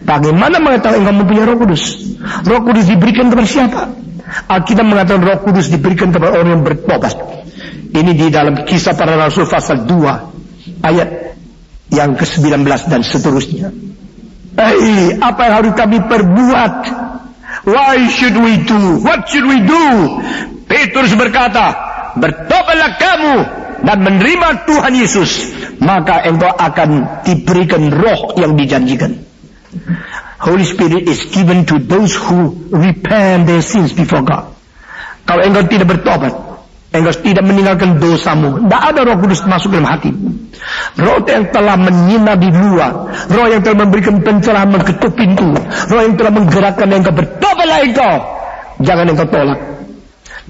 Bagaimana mengetahui engkau mempunyai Roh Kudus? Roh Kudus diberikan kepada siapa? Alkitab mengatakan Roh Kudus diberikan kepada orang yang bertobat. Ini di dalam Kisah Para Rasul pasal 2 ayat yang ke-19 dan seterusnya. Apa yang harus kami perbuat? Why should we do? What should we do? Petrus berkata, bertobatlah kamu dan menerima Tuhan Yesus, maka engkau akan diberikan roh yang dijanjikan. Holy Spirit is given to those who repent their sins before God. Kalau engkau tidak bertobat, engkau tidak meninggalkan dosamu, tidak ada Roh Kudus masuk dalam hati. Roh yang telah menyinari di luar, roh yang telah memberikan pencerahan, mengetuk pintu, roh yang telah menggerakkan engkau, bertobatlah engkau, jangan engkau tolak.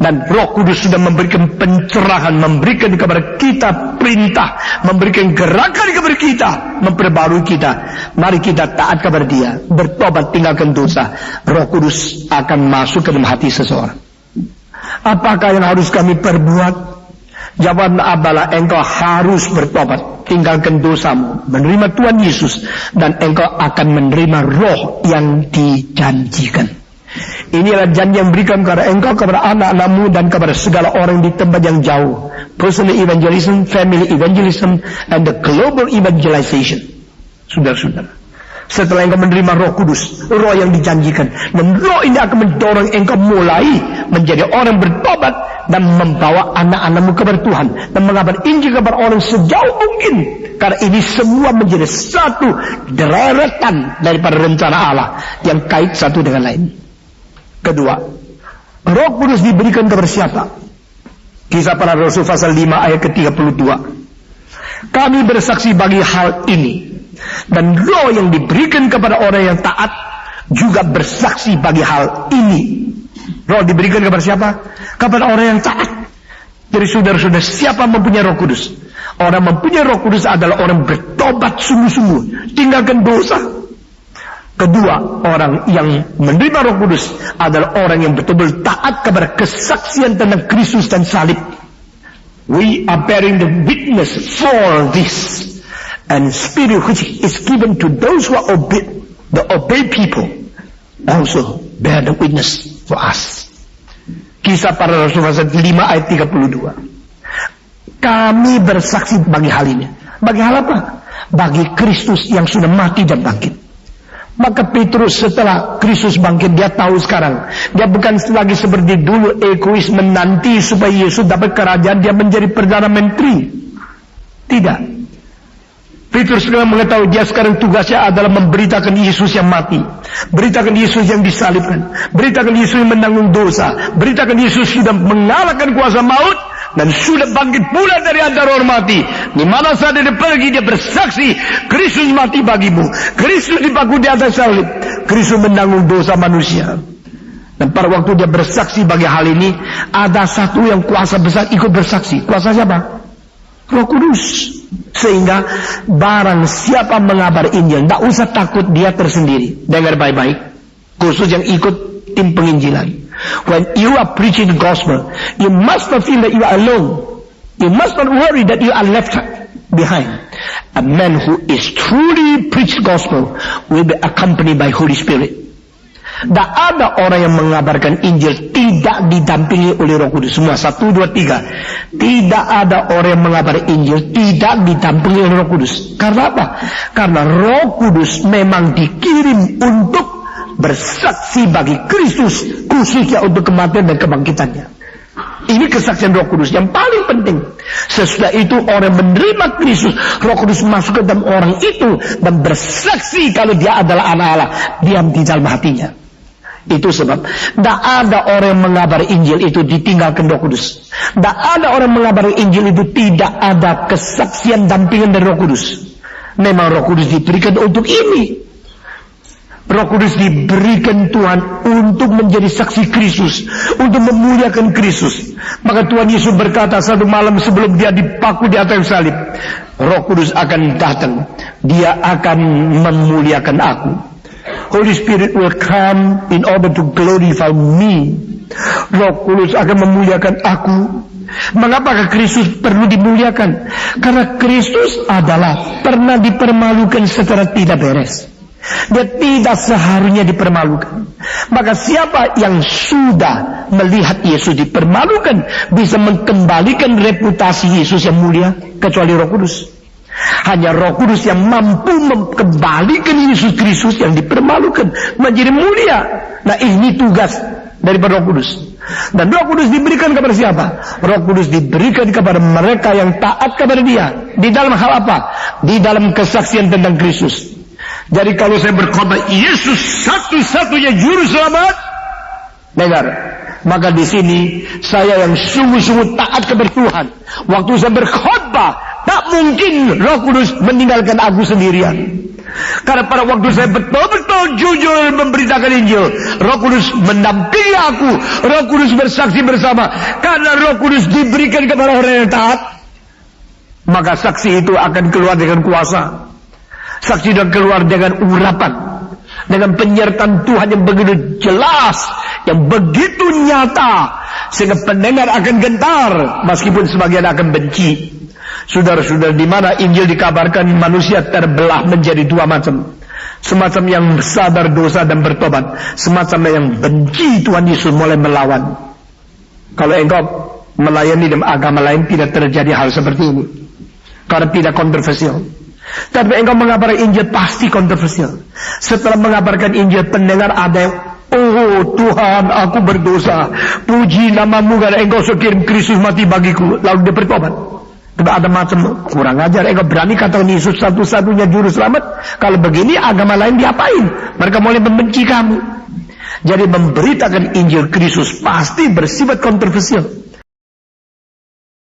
Dan Roh Kudus sudah memberikan pencerahan, memberikan kepada kita perintah, memberikan gerakan kepada kita, memperbarui kita. Mari kita taat kepada Dia, bertobat, tinggalkan dosa. Roh Kudus akan masuk ke dalam hati seseorang. Apakah yang harus kami perbuat? Jawaban adalah engkau harus bertobat, tinggalkan dosamu, menerima Tuhan Yesus, dan engkau akan menerima roh yang dijanjikan. Inilah janji yang berikan kepada engkau, kepada anak-anakmu, dan kepada segala orang di tempat yang jauh. Personal evangelism, family evangelism, and the global evangelization. Saudara-saudara, setelah engkau menerima Roh Kudus, roh yang dijanjikan, dan roh ini akan mendorong engkau mulai menjadi orang bertobat dan membawa anak-anakmu kepada Tuhan dan mengabar Injil kepada orang sejauh mungkin. Karena ini semua menjadi satu deretan daripada rencana Allah yang kait satu dengan lain. Kedua, Roh Kudus diberikan kepada siapa? Kisah Para Rasul pasal 5 ayat ke-32. Kami bersaksi bagi hal ini, dan roh yang diberikan kepada orang yang taat juga bersaksi bagi hal ini. Roh diberikan kepada siapa? Kepada orang yang taat. Jadi saudara-saudara, siapa mempunyai Roh Kudus? Orang mempunyai Roh Kudus adalah orang bertobat sungguh-sungguh, tinggalkan dosa. Kedua, orang yang menerima Roh Kudus adalah orang yang betul-betul taat kepada kesaksian tentang Kristus dan salib. We are bearing the witness for this, and Spirit which is given to those who are obey people also bear the witness for us. Kisah Para Rasul pasal 5 ayat 32. Kami bersaksi bagi hal ini. Bagi hal apa? Bagi Kristus yang sudah mati dan bangkit. Maka Petrus setelah Kristus bangkit, dia tahu sekarang, dia bukan lagi seperti dulu egois menanti supaya Yesus dapat kerajaan, dia menjadi Perdana Menteri. Tidak. Petrus sekarang mengetahui dia sekarang tugasnya adalah memberitakan Yesus yang mati, beritakan Yesus yang disalibkan, beritakan Yesus yang menanggung dosa, beritakan Yesus sudah mengalahkan kuasa maut dan sudah bangkit pula dari antara orang mati. Di mana saja dia pergi, dia bersaksi, Kristus mati bagimu, Kristus dipaku di atas salib, Kristus menanggung dosa manusia. Dan pada waktu dia bersaksi bagi hal ini, ada satu yang kuasa besar ikut bersaksi. Kuasa siapa? Roh Kudus. Sehingga barang siapa mengabar Injil, tidak usah takut dia tersendiri. Dengar baik-baik, khusus yang ikut tim penginjilan. When you are preaching the gospel, you must not feel that you are alone. You must not worry that you are left behind. A man who is truly preach the gospel will be accompanied by Holy Spirit. Tak ada orang yang mengabarkan Injil tidak didampingi oleh Roh Kudus. Semua 1, 2, 3. Tidak ada orang yang mengabarkan Injil tidak didampingi oleh Roh Kudus. Karena apa? Karena Roh Kudus memang dikirim untuk bersaksi bagi Kristus, khususnya untuk kematian dan kebangkitannya. Ini kesaksian Roh Kudus yang paling penting. Sesudah itu orang menerima Kristus, Roh Kudus masuk ke dalam orang itu dan bersaksi kalau dia adalah anak Allah, diam di dalam hatinya. Itu sebab tidak ada orang yang mengabar Injil itu ditinggalkan Roh Kudus. Tidak ada orang mengabar Injil itu tidak ada kesaksian dampingan dari Roh Kudus. Memang Roh Kudus diberikan untuk ini. Roh Kudus diberikan Tuhan untuk menjadi saksi Kristus, untuk memuliakan Kristus. Maka Tuhan Yesus berkata satu malam sebelum dia dipaku di atas salib, Roh Kudus akan datang, dia akan memuliakan aku. Holy Spirit will come in order to glorify me. Roh Kudus akan memuliakan aku. Mengapakah Kristus perlu dimuliakan? Karena Kristus adalah pernah dipermalukan secara tidak beres. Dia tidak seharusnya dipermalukan. Maka siapa yang sudah melihat Yesus dipermalukan bisa mengembalikan reputasi Yesus yang mulia, kecuali Roh Kudus. Hanya Roh Kudus yang mampu mengembalikan Yesus Kristus yang dipermalukan menjadi mulia. Nah, ini tugas daripada Roh Kudus. Dan Roh Kudus diberikan kepada siapa? Roh Kudus diberikan kepada mereka yang taat kepada Dia. Di dalam hal apa? Di dalam kesaksian tentang Kristus. Jadi kalau saya berkhotbah Yesus satu-satunya juru selamat, dengar, maka di sini saya yang sungguh-sungguh taat kepada Tuhan. Waktu saya berkhotbah, tak mungkin Roh Kudus meninggalkan aku sendirian. Karena pada waktu saya betul-betul jujur memberitakan Injil, Roh Kudus mendampingi aku. Roh Kudus bersaksi bersama. Karena Roh Kudus diberikan kepada orang yang taat, maka saksi itu akan keluar dengan kuasa. Saksi dan keluar dengan urapan, dengan penyertaan Tuhan yang begitu jelas, yang begitu nyata, sehingga pendengar akan gentar, meskipun sebagian akan benci. Saudara-saudara, di mana Injil dikabarkan manusia terbelah menjadi dua macam. Semacam yang sadar dosa dan bertobat, semacam yang benci Tuhan Yesus mulai melawan. Kalau engkau melayani dalam agama lain tidak terjadi hal seperti ini, karena tidak kontroversial. Tapi engkau mengabarkan Injil pasti kontroversial. Setelah mengabarkan Injil, pendengar ada yang, oh Tuhan, aku berdosa, puji namamu karena engkau kirim Kristus mati bagiku, lalu dia bertobat. Tidak ada macam kurang ajar. Engkau berani katakan Yesus satu-satunya juru selamat? Kalau begini agama lain diapain? Mereka mulai membenci kamu. Jadi memberitakan Injil Kristus pasti bersifat kontroversial.